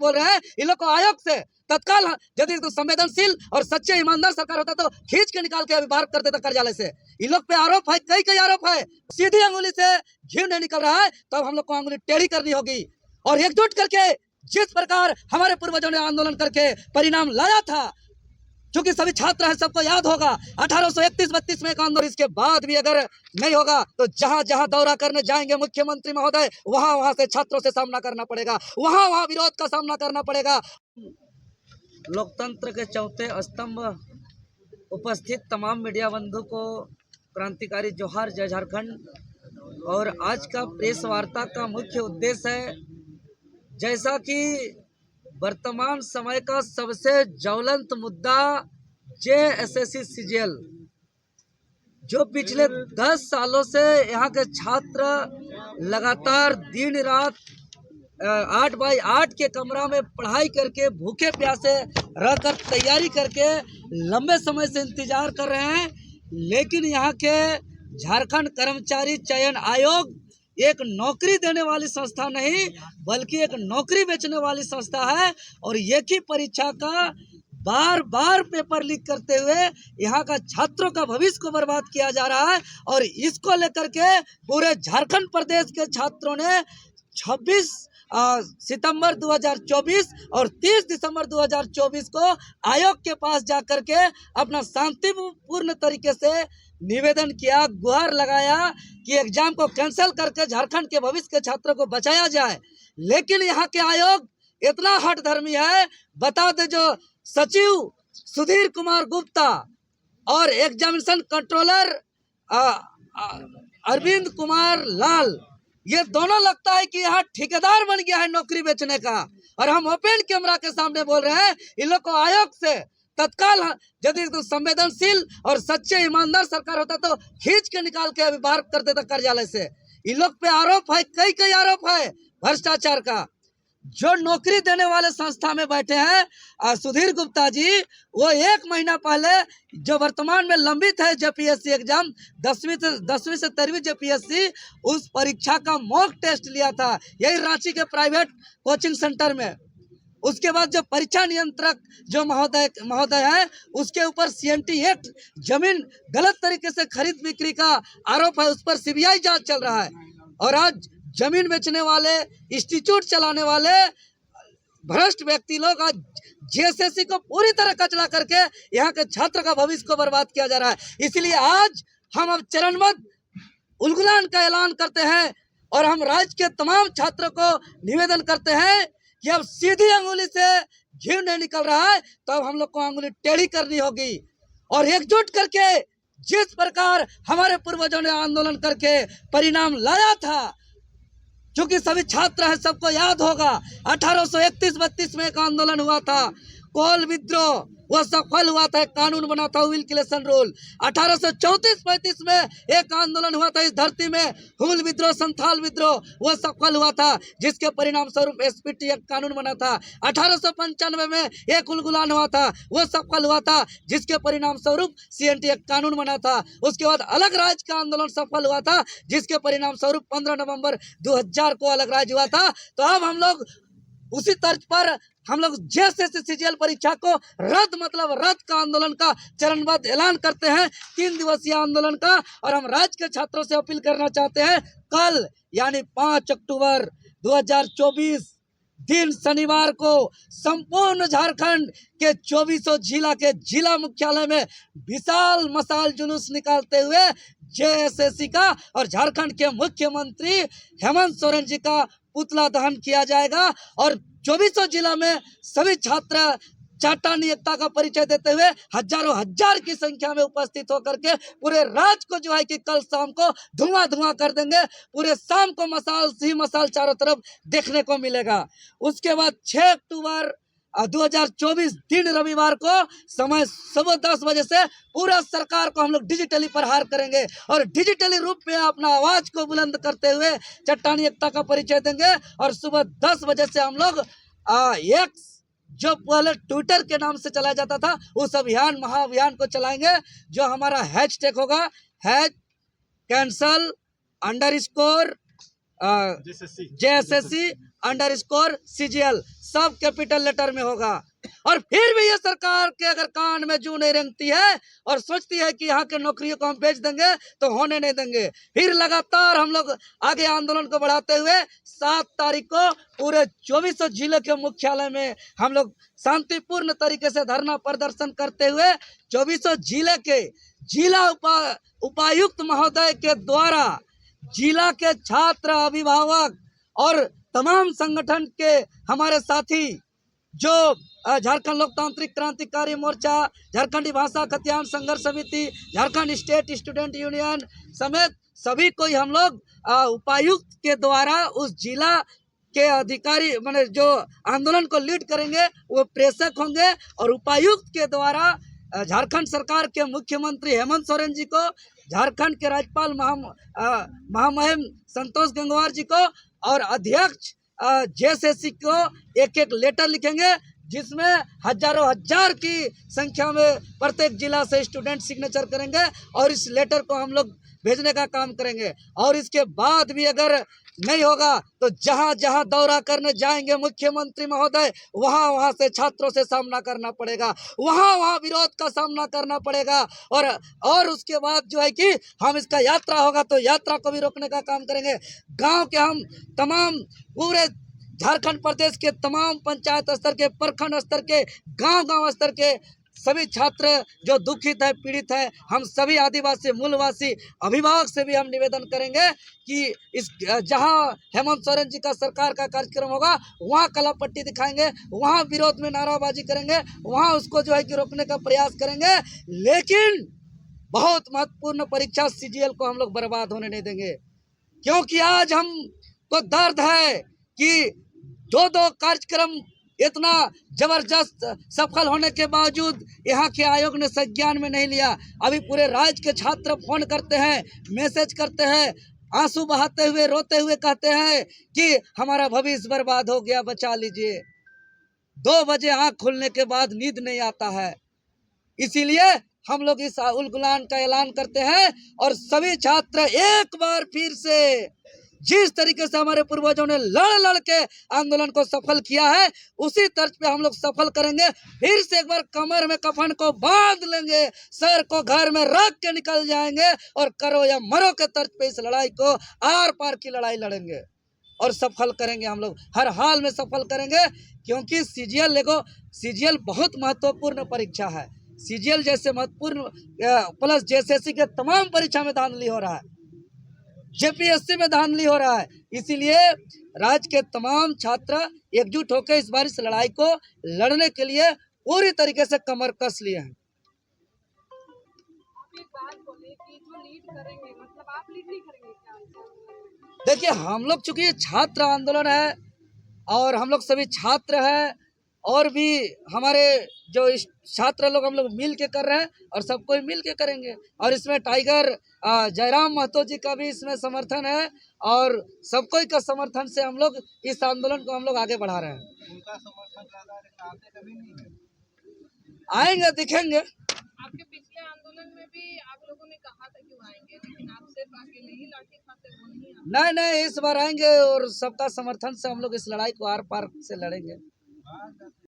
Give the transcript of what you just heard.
बोल रहे हैं इन लोग को आयोग से तत्काल, यदि तो संवेदनशील और सच्चे ईमानदार सरकार होता तो खींच के निकाल के अभी बाहर कर देता कार्यालय से। इन लोग पे आरोप है, कई आरोप है, सीधी अंगुली से घी नहीं निकल रहा है, तब हम लोग को अंगुली टेढ़ी करनी होगी और एकजुट करके जिस प्रकार हमारे पूर्वजों ने आंदोलन करके परिणाम लाया था, क्योंकि सभी छात्र हैं, सबको याद होगा 1831-32 में एक आंदोलन, इसके बाद भी अगर नहीं होगा तो जहां जहां दौरा करने जाएंगे मुख्यमंत्री महोदय, वहां से छात्रों से सामना करना पड़ेगा, वहां विरोध का सामना करना पड़ेगा। लोकतंत्र के चौथे स्तंभ उपस्थित तमाम मीडिया बंधु को क्रांतिकारी जोहार, जय झारखंड। और आज का प्रेस वार्ता का मुख्य उद्देश्य है, जैसा कि वर्तमान समय का सबसे ज्वलंत मुद्दा जेएसएससी सीजीएल, जो पिछले 10 सालों से यहाँ के छात्र लगातार दिन रात 8x8 के कमरा में पढ़ाई करके भूखे प्यासे रहकर तैयारी करके लंबे समय से इंतजार कर रहे हैं। लेकिन यहाँ के झारखंड कर्मचारी चयन आयोग एक नौकरी देने वाली संस्था नहीं, बल्कि एक नौकरी बेचने वाली संस्था है और एक ही परीक्षा का बार बार पेपर लीक करते हुए यहाँ का छात्रों का भविष्य को बर्बाद किया जा रहा है। और इसको लेकर के पूरे झारखंड प्रदेश के छात्रों ने 26 सितंबर 2024 और 30 दिसंबर 2024 को आयोग के पास जाकर के अपना शांतिपूर्ण तरीके से निवेदन किया, गुहार लगाया कि एग्जाम को कैंसिल करके झारखंड के भविष्य के छात्रों को बचाया जाए। लेकिन यहाँ के आयोग इतना हठधर्मी है, बता दे जो सचिव सुधीर कुमार गुप्ता और एग्जामिनेशन कंट्रोलर अरविंद कुमार लाल, ये दोनों लगता है कि यहाँ ठेकेदार बन गया है नौकरी बेचने का। और हम ओपन कैमरा के सामने बोल रहे हैं, इन लोग को आयोग से तत्काल, यदि तो संवेदनशील और सच्चे ईमानदार सरकार होता तो खींच के निकाल के अभी बाहर कर देता कार्यालय से। इन लोग पे आरोप है, कई आरोप है भ्रष्टाचार का। जो नौकरी देने वाले संस्था में बैठे हैं सुधीर गुप्ता जी, वो 1 महीना पहले जो वर्तमान में लंबित है जेपीएससी एग्जाम 10वीं से 13वीं जेपीएससी, उस परीक्षा का मॉक टेस्ट लिया था यही रांची के प्राइवेट कोचिंग सेंटर में। उसके बाद जो परीक्षा नियंत्रक जो महोदय है, उसके ऊपर सीएनटी एक्ट जमीन गलत तरीके से खरीद बिक्री का आरोप है, उस पर सीबीआई जांच चल रहा है। और आज जमीन बेचने वाले, इंस्टीट्यूट चलाने वाले भ्रष्ट व्यक्ति लोग आज जेएसएससी को पूरी तरह कचरा करके यहाँ के छात्र का भविष्य को बर्बाद किया जा रहा है। इसलिए आज हम अब चरणबद्ध उलगुलान का ऐलान करते हैं और हम राज्य के तमाम छात्रों को निवेदन करते हैं कि अब सीधी अंगुली से घी नहीं निकल रहा है, तब हम लोग को अंगुली टेढ़ी करनी होगी और एकजुट करके जिस प्रकार हमारे पूर्वजों ने आंदोलन करके परिणाम लाया था, क्योंकि सभी छात्र हैं, सबको याद होगा 1831-32 में एक आंदोलन हुआ था, कोल विद्रोह, वो सफल हुआ था, एक कानून बना था विल्किंसन रूल। 1834-35 में एक आंदोलन हुआ था इस धरती में, हुल विद्रोह, संथाल विद्रोह, वो सफल हुआ था, जिसके परिणाम स्वरूप एसपीटी एक कानून बना था। 1895 में एक उलगुलान हुआ था, वो सफल हुआ था, जिसके परिणाम स्वरूप सीएनटी एक कानून बना था। उसके बाद अलग राज्य का आंदोलन सफल हुआ था, जिसके परिणाम स्वरूप 15 नवंबर 2000 को अलग राज्य हुआ था। तो अब हम लोग उसी तर्ज पर हम लोग जेएसएससी सीजीएल परीक्षा को रद्द, मतलब रद्द का आंदोलन का चरणबद्ध ऐलान करते हैं, 3 दिवसीय आंदोलन का। और हम राज्य के छात्रों से अपील करना चाहते हैं, कल यानी 5 अक्टूबर 2024 दिन शनिवार को संपूर्ण झारखंड के 24 जिला के जिला मुख्यालय में विशाल मशाल जुलूस निकालते हुए जेएसएससी का और झारखंड के मुख्यमंत्री हेमंत सोरेन जी का पुतला दहन किया जाएगा। और 24 जिला में सभी छात्र चाटानी एकता का परिचय देते हुए हजार की संख्या में उपस्थित होकर के पूरे राज्य को जो है कि कल शाम को धुआं कर देंगे। पूरे शाम को मशाल ही मशाल चारों तरफ देखने को मिलेगा। उसके बाद 6 अक्टूबर 2024 दिन रविवार को समय सुबह 10 बजे से पूरा सरकार को हम लोग डिजिटली प्रहार करेंगे और डिजिटली रूप में अपना आवाज को बुलंद करते हुए चट्टानी एकता का परिचय देंगे। और सुबह 10 बजे से हम लोग एक्स, जो पहले ट्विटर के नाम से चलाया जाता था, उस महाअभियान को चलाएंगे, जो हमारा हैशटैग होगा कैंसल_जेएसएससी CGL सब कैपिटल लेटर में होगा। और फिर भी ये सरकार के अगर कान में जू नहीं रेंगती है और सोचती है कि यहाँ के नौकरियों को हम बेच देंगे तो होने नहीं देंगे। फिर लगातार हम लोग आगे आंदोलन को बढ़ाते हुए 7 तारीख को पूरे 24 जिले के मुख्यालय में हम लोग शांतिपूर्ण तरीके से धरना प्रदर्शन करते हुए 24 जिले के जिला उपायुक्त महोदय के द्वारा जिला के छात्र, अभिभावक और तमाम संगठन के हमारे साथी जो झारखंड लोकतांत्रिक क्रांतिकारी मोर्चा, झारखंडी भाषा खतियान संघर्ष समिति, झारखंड स्टेट स्टूडेंट यूनियन समेत सभी को हम लोग उपायुक्त के द्वारा उस जिला के अधिकारी माने जो आंदोलन को लीड करेंगे वो प्रेषक होंगे और उपायुक्त के द्वारा झारखंड सरकार के मुख्यमंत्री हेमंत सोरेन जी को, झारखंड के राज्यपाल महामहिम संतोष गंगवार जी को और अध्यक्ष JSSC को एक एक लेटर लिखेंगे जिसमें हजारों हजार की संख्या में प्रत्येक जिला से स्टूडेंट सिग्नेचर करेंगे और इस लेटर को हम लोग भेजने का काम करेंगे। और इसके बाद भी अगर नहीं होगा तो जहां जहां दौरा करने जाएंगे मुख्यमंत्री महोदय वहां वहां से छात्रों से सामना करना पड़ेगा, वहां विरोध का सामना करना पड़ेगा। और उसके बाद जो है कि हम इसका यात्रा होगा तो यात्रा को भी रोकने का काम करेंगे। गांव के हम तमाम पूरे झारखंड प्रदेश के तमाम पंचायत स्तर के, प्रखंड स्तर के, गांव स्तर के सभी छात्र जो दुखित है, पीड़ित है, हम सभी आदिवासी मूलवासी अभिभावक से भी हम निवेदन करेंगे कि इस जहां हेमंत सोरेन जी का सरकार का कार्यक्रम होगा वहां कलापट्टी दिखाएंगे, वहां विरोध में नाराबाजी करेंगे, वहां उसको जो है कि रोकने का प्रयास करेंगे। लेकिन बहुत महत्वपूर्ण परीक्षा CGL को हम लोग बर्बाद होने नहीं देंगे, क्योंकि आज हमको दर्द है कि दो कार्यक्रम इतना जबरदस्त सफल होने के बावजूद यहाँ के आयोग ने संज्ञान में नहीं लिया। अभी पूरे राज्य के छात्र फोन करते हैं, मैसेज करते हैं, आंसू बहाते हुए, रोते हुए कहते हैं कि हमारा भविष्य बर्बाद हो गया, बचा लीजिए। 2 बजे आँख खुलने के बाद नींद नहीं आता है। इसीलिए हम लोग इस उलगुलान का ऐलान करते हैं और सभी छात्र एक बार फिर से जिस तरीके से हमारे पूर्वजों ने लड़ के आंदोलन को सफल किया है उसी तर्ज पे हम लोग सफल करेंगे। फिर से एक बार कमर में कफन को बांध लेंगे, सर को घर में रख के निकल जाएंगे और करो या मरो के तर्ज पे इस लड़ाई को आर पार की लड़ाई लड़ेंगे और सफल करेंगे। हम लोग हर हाल में सफल करेंगे, क्योंकि CGL बहुत महत्वपूर्ण परीक्षा है। CGL जैसे महत्वपूर्ण प्लस JSSC के तमाम परीक्षा में धांधली हो रहा है, JPSC में धांधली हो रहा है। इसीलिए राज्य के तमाम छात्र एकजुट होकर इस बार इस लड़ाई को लड़ने के लिए पूरी तरीके से कमर कस लिए हैं। देखिए, हम लोग चूंकि ये छात्र आंदोलन है और हम लोग सभी छात्र हैं और भी हमारे जो छात्र लोग हम लोग मिल के कर रहे हैं और सब कोई मिल के करेंगे। और इसमें टाइगर जयराम महतो जी का भी इसमें समर्थन है और सब कोई का समर्थन से हम लोग इस आंदोलन को हम लोग आगे बढ़ा रहे हैं। उनका समर्थन कभी नहीं है। आएंगे, दिखेंगे। आपके पिछले आंदोलन में भी आप लोगों ने कहा था क्यों आएंगे, लेकिन आप सिर्फ अकेले ही लाठी खाते वो नहीं, इस बार आएंगे और सबका समर्थन से हम लोग इस लड़ाई को आर पार से लड़ेंगे।